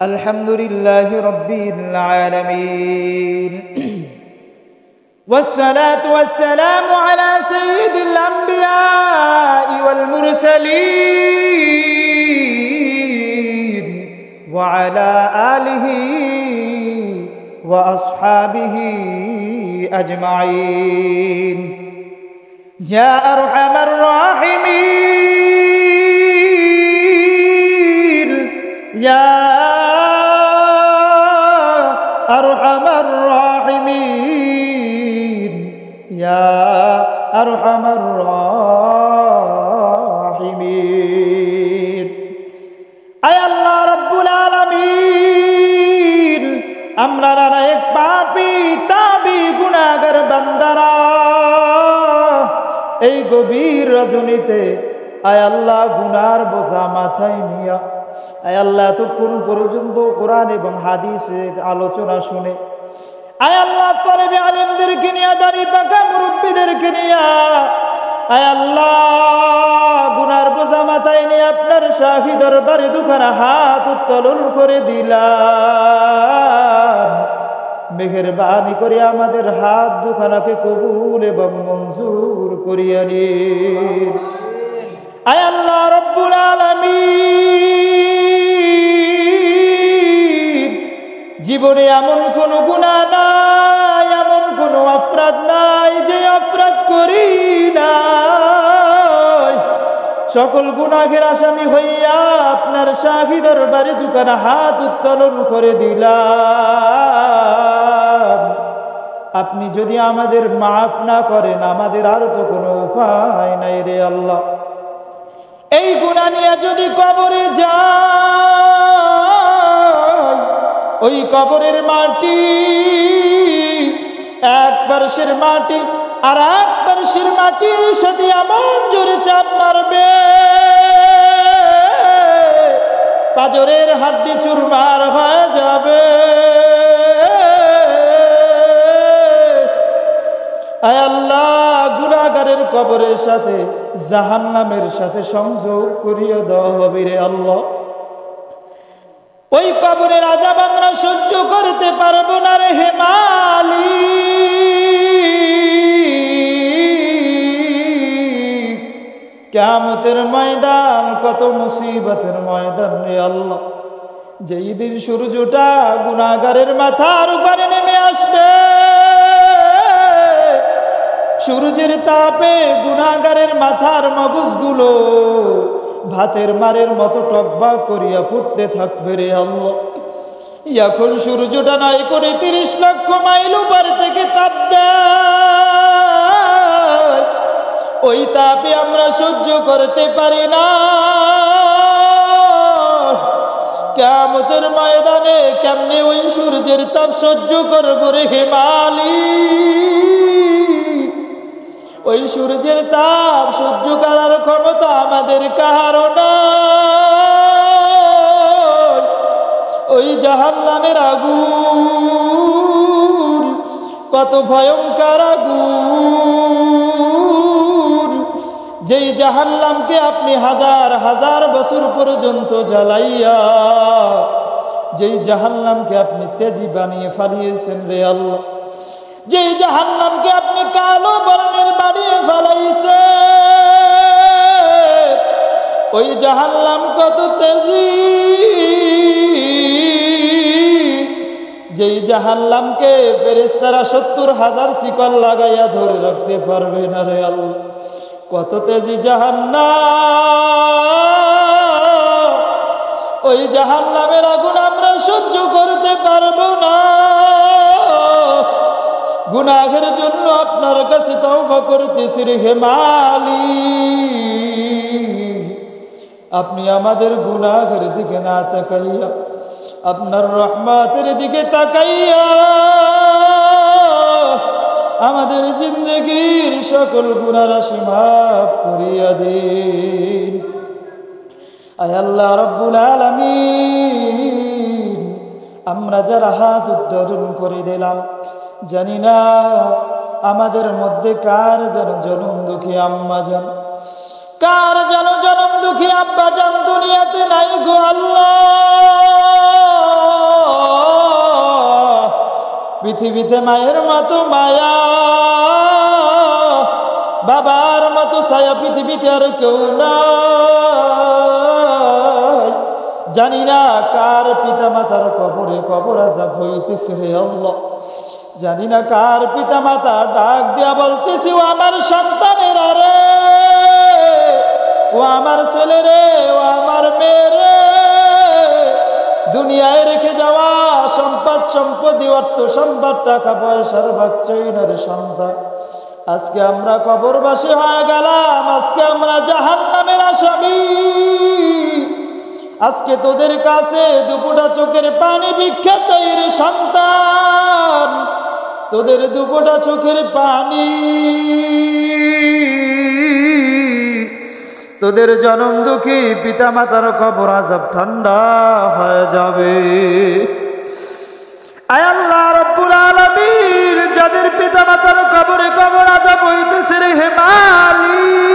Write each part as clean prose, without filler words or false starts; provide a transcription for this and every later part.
Alhamdulillahi Rabbil Alameen. Wassalatu wassalamu ala sayyidil anbiya'i wal mursaleen wa ala alihi wa ashabihi ajma'in. Ya arhamar rahimin, ya arhamar rahimin, ya arhamar rahimin. Ay Allah Rabbul Alamin, আমরা এক পাপী তাবি গুনাহগার বান্দারা এই গভীর রজনীতে আয় আল্লাহ গুনার বোঝা মাথায় নিয়া আয় আল্লাহ এতক্ষণ পর্যন্ত কোরআন এবং হাদিসের আলোচনা শুনে আয় আল্লাহ তলেবে আলেমদেরকে নিয়ে দাড়ি পাকা মুরব্বীদেরকে নিয়ে আয় আল্লাহ গুনার বোঝা মাথায় নিয়ে আপনার শাহী দরবারে দুখানা হাত উত্তোলন করে দিলাম। মেহেরবানি করে আমাদের হাত দুখানাকে কবুল এবং মঞ্জুর করিয়া নিন। আয় আল্লাহ রব্বুল আলামিন, জীবনে এমন কোন গুনাহ নাই, এমন কোন অপরাধ নাই যে অপরাধ করি নাই। সকল গুনাহের আসামি হইয়া আপনার শাহী দরবারে দুখানা হাত উত্তোলন করে দিলাম। আপনি যদি আমাদের মাফ না করেন আমাদের আর তো কোনো উপায় নাই রে আল্লাহ। এই গুনাহ নিয়ে যদি কবরে যায়, ওই কবরের মাটি এক পার্শ্বের মাটি আর এক পার্শ্বের মাটির সাথে এমন জোরে চাপ মারবে, পাঁজরের হাড্ডি চুরমার হয়ে যাবে। আয় আল্লাহ গুনাহগারের কবরের সাথে জাহান্নামের সাথে সংযোগ করিয়ে দেওয়া হবে রে আল্লাহ। ওই কবরের আযাব আমরা সহ্য করতে পারবো না রে হে মালিক। কিয়ামতের ময়দান কত মুসিবতের ময়দান রে আল্লাহ। যেই দিন সূর্যটা গুনাহগারের মাথার উপরে নেমে আসবে, সূর্যের তাপে গুনাহগারের মাথার মগজগুলো ভাতের মারের মতো টকবক করিয়া ফুটতে থাকবে রে আল্লাহ। এখন সূর্যটা নাই করে 30 লক্ষ মাইল উপর থেকে তাপ দেয়, ওই তাপে আমরা সহ্য করতে পারি না। কিয়ামতের ময়দানে কেমনে ওই সূর্যের তাপ সহ্য করব রে হে মালিক। ওই সূর্যের তাপ সহ্য করার ক্ষমতা আমাদের কারো নাই। ওই জাহান্নামের আগুন কত ভয়ঙ্কর আগুন, যেই জাহান্নামকে আপনি হাজার হাজার বছর পর্যন্ত জ্বালাইয়া যেই জাহান্নামকে আপনি তেজি বানিয়ে ফালিয়েছেন রে আল্লাহ, যেই জাহান্নামকে আপনি কালো বর্ণের বানিয়ে ফেলাইছেন, ওই জাহান্নাম কত তেজি, যেই জাহান্নামকে ফেরেশতারা 70,000 শিকল লাগাইয়া ধরে রাখতে পারবে না রে আল্লাহ। কত তেজি জাহান্নাম, ওই জাহান্নামের আগুন আমরা সহ্য করতে পারবো না। গুনাহের জন্য আপনার কাছে তওবা করতেছি রে হে মালিক। আপনি আমাদের গুনাহের দিকে না তাকাইয়া আপনার রহমতের দিকে তাকাইয়া আমাদের জিন্দেগীর সকল গুনাহ রাশি মাফ করিয়া দিন। আয় আল্লাহ রব্বুল আলামিন, আমরা যারা হাত উত্তোলন করে দিলাম, জানি না আমাদের মধ্যে কার যেন জনম দুঃখী আম্মা জান, কার যেন জনম দুঃখী আব্বা জান দুনিয়াতে নাই গো আল্লাহ। পৃথিবীতে মায়ের মতো মায়া, বাবার মতো ছায়া পৃথিবীতে আর কেউ নাই। জানি না কার পিতা মাতার কবরে কবর আযাব হইতেছে রে আল্লাহ। জানি না কার পিতা মাতা ডাক দিয়া বলতেছি, ও আমার সন্তানের রে, ও আমার ছেলে রে, ও আমার মেয়ে রে, দুনিয়ায় রেখে যাওয়া সম্পদ সম্পত্তি অর্থ সম্পদ টাকা পয়সার বাচ্চাইনার সন্তান, আজকে আমরা কবরবাসী হয়ে গেলাম। আজকে আমরা জাহান্নামের আসামি। আজকে তোদের কাছে দুপুটা চোখের পানি ভিক্ষা চাই রে সন্তান, তোদের দুপুটা চোখের পানি, তোদের জনম দুঃখী পিতা মাতার কবর আযাব ঠান্ডা হয়ে যাবে। আয় আল্লাহ রাব্বুল আলামিন, যাদের পিতা মাতার কবরে কবর আযাব হইতেছে রে হে মালিক,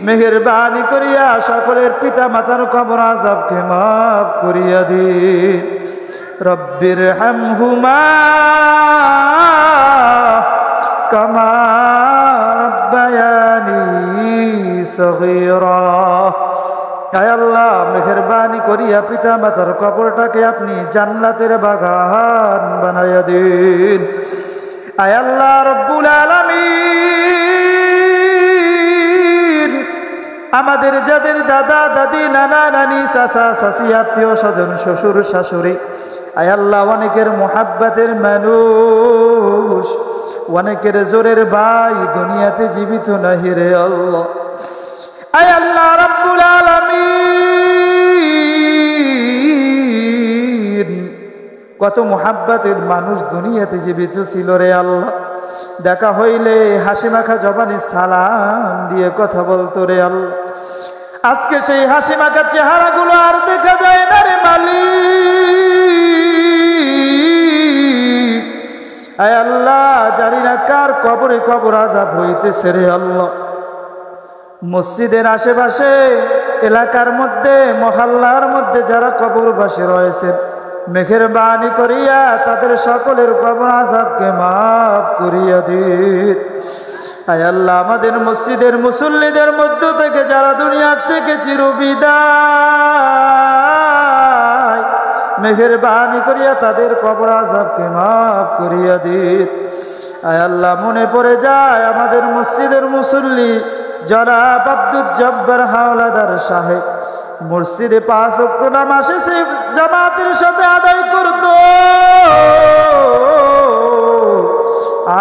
মেহেরবানি করিয়া সকলের পিতা মাতার কবর আযাবকে মাফ করিয়া দিন। রব্বির হামহুমা কামা রব্বায়ানি সগীরা। আয় আল্লাহ, মেহেরবানি করিয়া পিতা মাতার কবরটাকে আপনি জান্নাতের বাগান বানাইয়া দিন। আয় আল্লাহ রব্বুল আলামিন, আমাদের যাদের দাদা দাদি নানা নানি চাচা চাচি আত্মীয় স্বজন শ্বশুর শাশুড়ি, আয় আল্লাহ অনেকের মুহাব্বতের মানুষ, অনেকের জোরের ভাই দুনিয়াতে জীবিত নাহি রে আল্লাহ। আয় আল্লাহ রাব্বুল আলামিন, কত মুহাব্বতের মানুষ দুনিয়াতে জীবিত ছিল রে আল্লাহ। দেখা হইলে হাসি মাখা জবানে সালাম দিয়ে কথা বলতো রে আল্লাহ। আজকে সেই হাসি মাখা চেহারাগুলো আর দেখা যায় না রে মালিক। আয় আল্লাহ, জানি না কার কবরে কবর আযাব হইতেছে রে আল্লাহ। মসজিদের আশেপাশে এলাকার মধ্যে মহল্লার মধ্যে যারা কবরবাসী রয়েছেন, মেহেরবানি করিয়া তাদের সকলের কবর আযাবকে মাফ করিয়া দিন। আয় আল্লাহ, আমাদের মসজিদের মুসল্লিদের মধ্য থেকে যারা দুনিয়া থেকে চিরবিদায়, মেহেরবানি করিয়া তাদের কবর আযাবকে মাফ করিয়া দিন। আয় আল্লাহ, মনে পড়ে যায় আমাদের মসজিদের মুসল্লি জনাব আব্দুল জব্বার হাওলাদার সাহেব, মসজিদে 5 ওয়াক্ত নামাজ সে জামাতের সাথে আদায় করত।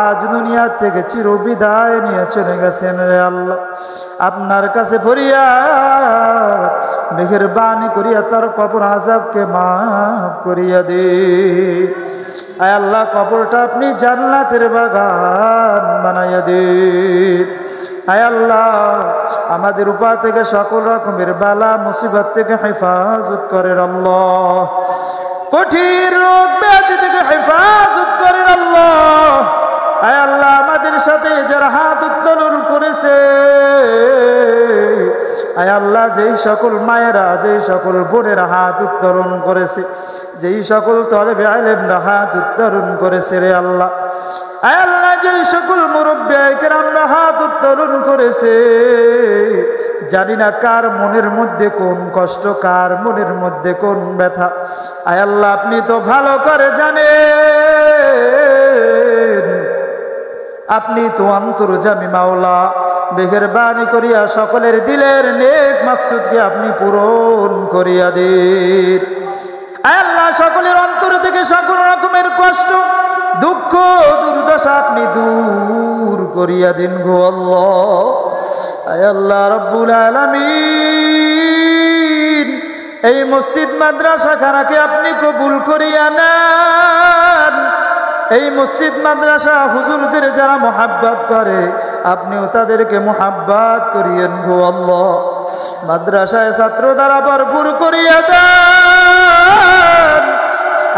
আজ দুনিয়া থেকে চিরবিদায় নিয়ে চলে গেছেন রে আল্লাহ। আপনার কাছে ফরিয়াদ, মেহেরবানি করিয়া তার কবর আযাবকে মাফ করিয়া দিন। আয় আল্লাহ, কবরটা আপনি জান্নাতের বাগান বানাইয়া দিন। আয় আল্লাহ, আমাদের উপর থেকে সকল রকমের বালা মুসিবত থেকে হেফাজত করেন আল্লাহ। কঠিন রোগ ব্যাধি থেকে হেফাজত করেন আল্লাহ। আয় আল্লাহ, আমাদের সাথে যারা হাত উত্তোলন করেছে, আয় আল্লাহ, যেই সকল মায়েরা যেই সকল বোনেরা হাত উত্তোলন করেছে, যেই সকল তলেবে আলেমরা হাত উত্তোলন করেছে রে আল্লাহ। আয় আল্লাহ, যেই সকল মুরব্বী কেরামরা হাত উত্তোলন করেছে, জানি না কার মনের মধ্যে কোন কষ্ট, কার মনের মধ্যে কোন ব্যথা। আয় আল্লাহ, আপনি তো ভালো করে জানেন, আপনি তো অন্তর্যামী মাওলা। মেহেরবানি করিয়া সকলের দিলের নেক মাকসুদকে আপনি পূরণ করিয়া দিন। আয় আল্লাহ, সকলের অন্তর থেকে সকল রকমের কষ্ট দুঃখ দুর্দশা আপনি দূর করিয়া দিন গো আল্লাহ। আয় আল্লাহ রাব্বুল আলামিন, এই মসজিদ মাদ্রাসা খানাকে আপনি কবুল করিয়া নেন। এই মসজিদ মাদ্রাসা হুজুরদের যারা মুহাব্বত করে, আপনিও তাদেরকে মুহাব্বত করিয়েন গো আল্লাহ। মাদ্রাসায় ছাত্র দ্বারা ভরপুর করিয়া দেন।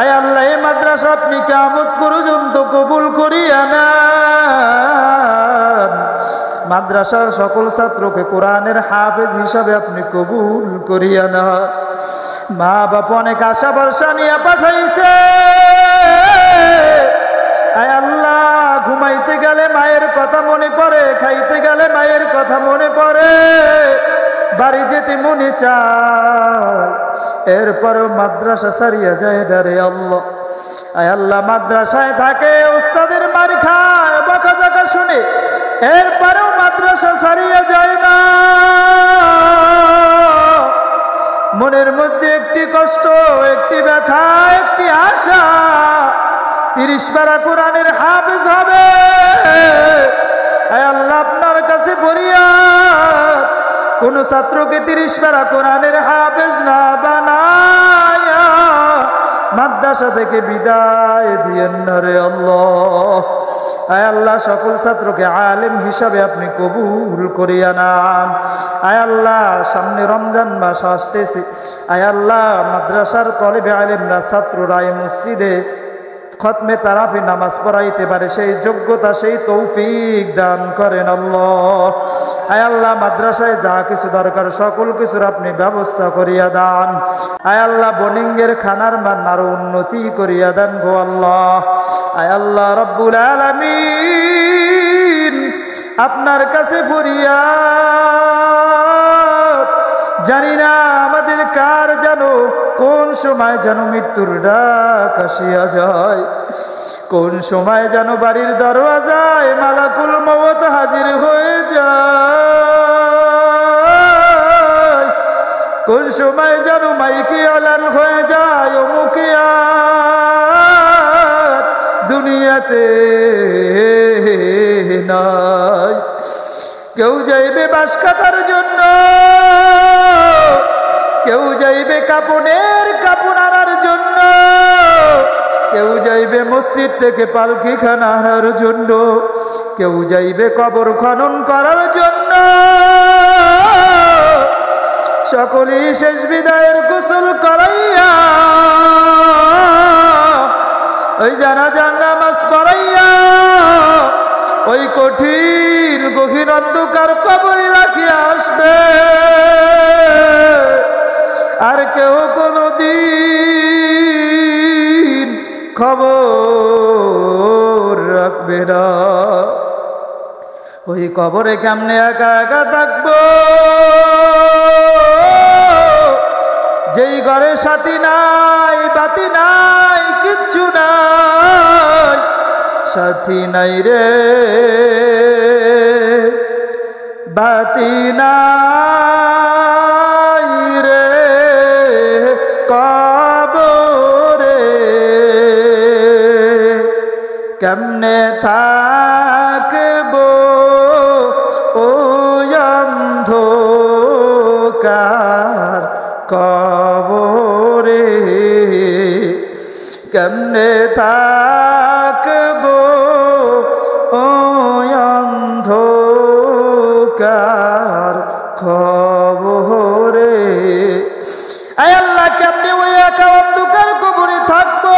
আয় আল্লাহ, এই মাদ্রাসা আপনি কিয়ামত পর্যন্ত কবুল করিয়া নেন। মাদ্রাসার সকল ছাত্রকে কোরআনের হাফেজ হিসাবে আপনি কবুল করিয়া নেন। মা বাপ অনেক আশা ভরসা নিয়ে পাঠাইছে, আয় আল্লাহ ঘুমাইতে গেলে মায়ের কথা মনে পড়ে, খাইতে গেলে মায়ের কথা মনে পড়ে, বাড়ি যেতে মনে চায়, এরপরও মাদ্রাসা সারিয়া যায় না রে আল্লাহ। আয় আল্লাহ মাদ্রাসায় থাকে, উস্তাদের মার খায়, বকাঝকা শুনে, এরপরেও মাদ্রাসা সারিয়া যায় না। মনের মধ্যে একটি কষ্ট, একটি ব্যথা, একটি আশা, 30 পারা কোরআনের হাফেজ হবে। আয় আল্লাহ আপনার কাছে ফরিয়াদ, কোন ছাত্রকে 30 পারা কোরআনের হাফেজ না বানায়া মাদ্রাসা থেকে বিদায় দিয়েন না রে আল্লাহ। আয় আল্লাহ সকল ছাত্রকে আলেম হিসাবে আপনি কবুল করিয়া নেন। আয় আল্লাহ সামনে রমজান মাস আসতেছে, আয় আল্লাহ মাদ্রাসার তলেবে আলেমরা ছাত্ররা এই মসজিদে খতমে তারাফি নামাজ পড়াইতে পারে সেই যোগ্যতা, সেই তৌফিক দান করেন আল্লাহ। আয় আল্লাহ মাদ্রাসায় যা কিছু দরকার সকল কিছুর আপনি ব্যবস্থা করিয়া দেন। আয় আল্লাহ বোর্ডিংয়ের খানার মান আরো উন্নতি করিয়া দেন গো আল্লাহ। আয় আল্লাহ রব্বুল আলামিন আপনার কাছে ফরিয়াদ, জানি না আমাদের কার যেন কোন সময় যেন মৃত্যুর ডাক আসিয়া যায়, কোন সময় যেন বাড়ির দরওয়াজায় মালাকুল মওত হাজির হয়ে যায়, কোন সময় যেন মাইকে এলান হয়ে যায় অমুকে আর দুনিয়াতে নাই। কেউ যাইবে বাঁশ কাটার জন্য, কেউ যাইবে কাপড়ের কাপড় আনার জন্য, কেউ যাইবে মসজিদ থেকে পালকি খানা আনার জন্য, কেউ যাইবে কবর খনন করার জন্য। সকলেই শেষ বিদায়ের গোসল করাইয়া ওই জানাজার নামাজ পড়াইয়া ওই কঠিন গভীর অন্ধকার কবরে রাখিয়া আসবে, আর কেউ কোনদিন খবর রাখবে না। ওই কবরে কেমনে একা একা থাকবো, যেই ঘরে সাথী নাই, বাতি নাই, কিচ্ছু নাই, সাথী নাই রে বাতি নাই রে কবরে, কেমনে থাকবো ওই অন্ধকার কবরে, কেমনে থাকবো ওই অন্ধকার কবরে। আয় আল্লাহ কেমনে ওই একা অন্ধকার কবরে থাকবো,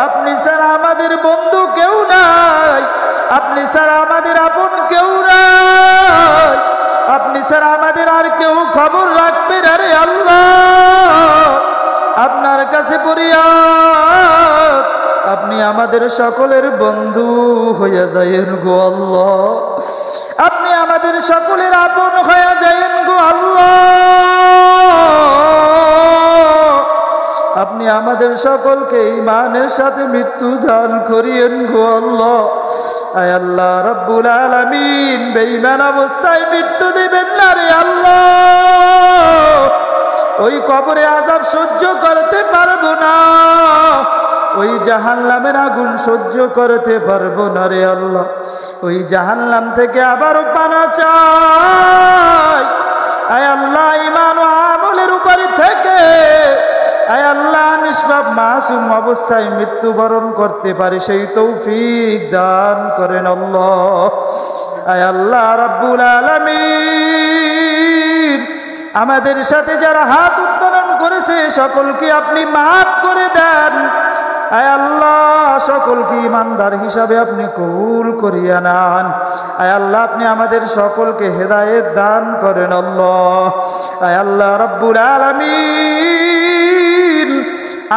আপনি ছাড়া আমাদের বন্ধু কেউ নাই, আপনি ছাড়া আমাদের আপন কেউ নাই, আপনি ছাড়া আমাদের আর কেউ খবর রাখবে না রে আল্লাহ। আপনার কাছে ফরিয়াদ, আপনি আমাদের সকলের বন্ধু হইয়া যায়েন গো আল্লাহ, আপনি আমাদের সকলের আপন হইয়া যায়েন গো আল্লাহ। আপনি আমাদের সকলকে ঈমানের সাথে মৃত্যু দান করিয়েন গো আল্লাহ। আয় আল্লাহ রব্বুল আলামিন বেঈমান অবস্থায় মৃত্যু দিবেন না রে আল্লাহ। ওই কবরে আযাব সহ্য করতে পারবো না, ওই জাহান্নামের আগুন সহ্য করতে পারবো না রে আল্লাহ। ওই জাহান্নাম থেকে আবারও পানা চাই। আয় আল্লাহ ঈমান ও আমলের উপরে থেকে আয় আল্লাহ নিষ্পাপ মাসুম অবস্থায় মৃত্যুবরণ করতে পারে সেই তৌফিক দান করেন আল্লাহ। আয় আল্লাহ রাব্বুল আলামিন আমাদের সাথে যারা হাত উত্তোলন করেছে সকলকে আপনি মাফ করে দেন। আয় আল্লাহ সকলকে ইমানদার হিসাবে আপনি কবুল করিয়া নেন। আয় আল্লাহ আপনি আমাদের সকলকে হেদায়েত দান করেন আল্লাহ। আয় আল্লাহ রাব্বুল আলামিন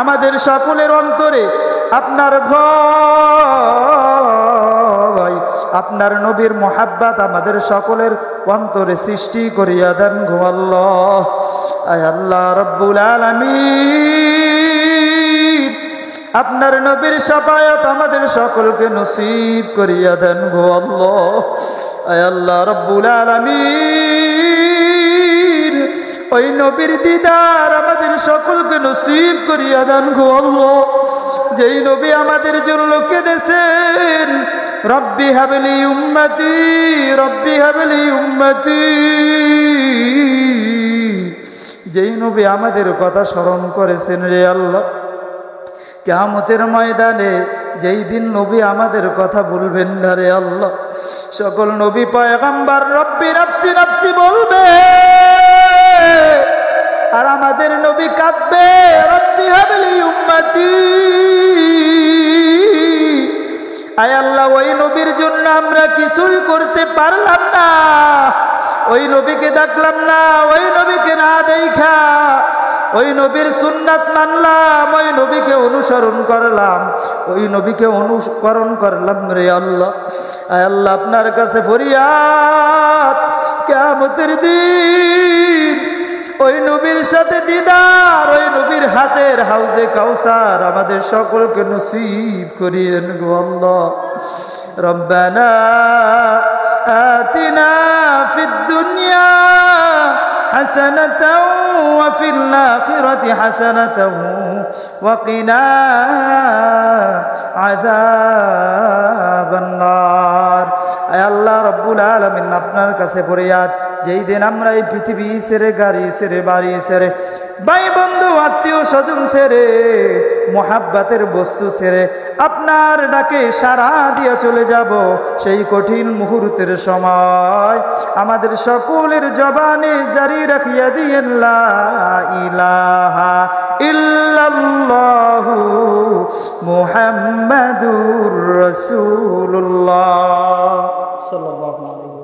আমাদের সকলের অন্তরে আপনার ভয়, আপনার নবীর মোহাব্বত আমাদের সকলের অন্তরে সৃষ্টি করিয়া দেন গো আল্লাহ। আয় আল্লাহ রব্বুল আলামিন, আপনার নবীর শাফায়াত আমাদের সকলকে নসিব করিয়া দেন গো আল্লাহ। আয় আল্লাহ রব্বুল আলামিন, ওই নবীর দিদার আমাদের সকলকে নসিব করিয়া দেন গো আল্লাহ। যেই নবী আমাদের জন্য কেঁদেছেন, রব্বি হাবলি উম্মতি, রব্বি হাবলি উম্মতি, যেই নবী আমাদের কথা স্মরণ করেছেন রে আল্লাহ, কিয়ামতের ময়দানে যেই দিন নবী আমাদের কথা বলবেন না রে আল্লাহ, সকল নবী পয়গম্বর রব্বি নাফসি নাফসি বলবে, আর আমাদের নবী কাঁদবে, রব্বি হাবলি উম্মতি। আয় আল্লাহ, ওই নবীর জন্য আমরা কিছুই করতে পারলাম না, ওই নবীকে দেখলাম না, ওই নবীকে না দেখা ওই নবীর সুন্নাত মানলাম, ওই নবীকে অনুসরণ করলাম, ওই নবীকে অনুকরণ করলাম রে আল্লাহ। আয় আল্লাহ, আপনার কাছে ফরিয়াদ, কিয়ামতের দিন ওই নবীর সাথে দিদার, ওই নবীর হাতের হাউজে কাউসার আমাদের সকলকে নসিব করিয়েন গো আল্লাহ। রব্বানা আতিনা ফিদ দুনিয়া হাসানাতাও ওয়া ফিল আখিরাতি হাসানাতাও ওয়া কিনা আযাবান নার। আয় আল্লাহ রব্বুল আলামিন, আপনার কাছে ফরিয়াদ, যেই দিন আমরা এই পৃথিবী ছেড়ে, গাড়ি ছেড়ে, বাড়ি ছেড়ে, ভাই বন্ধু আত্মীয় স্বজন ছেড়ে, মোহাব্বতের বস্তু ছেড়ে আপনার ডাকে সাড়া দিয়ে চলে যাব, সেই কঠিন মুহূর্তের সময় আমাদের সকলের জবানে জারি রাখিয়া দিয়েন লা ইলাহা ইল্লাল্লাহু মুহাম্মাদুর রাসূলুল্লাহ সাল্লাল্লাহু আলাইহি।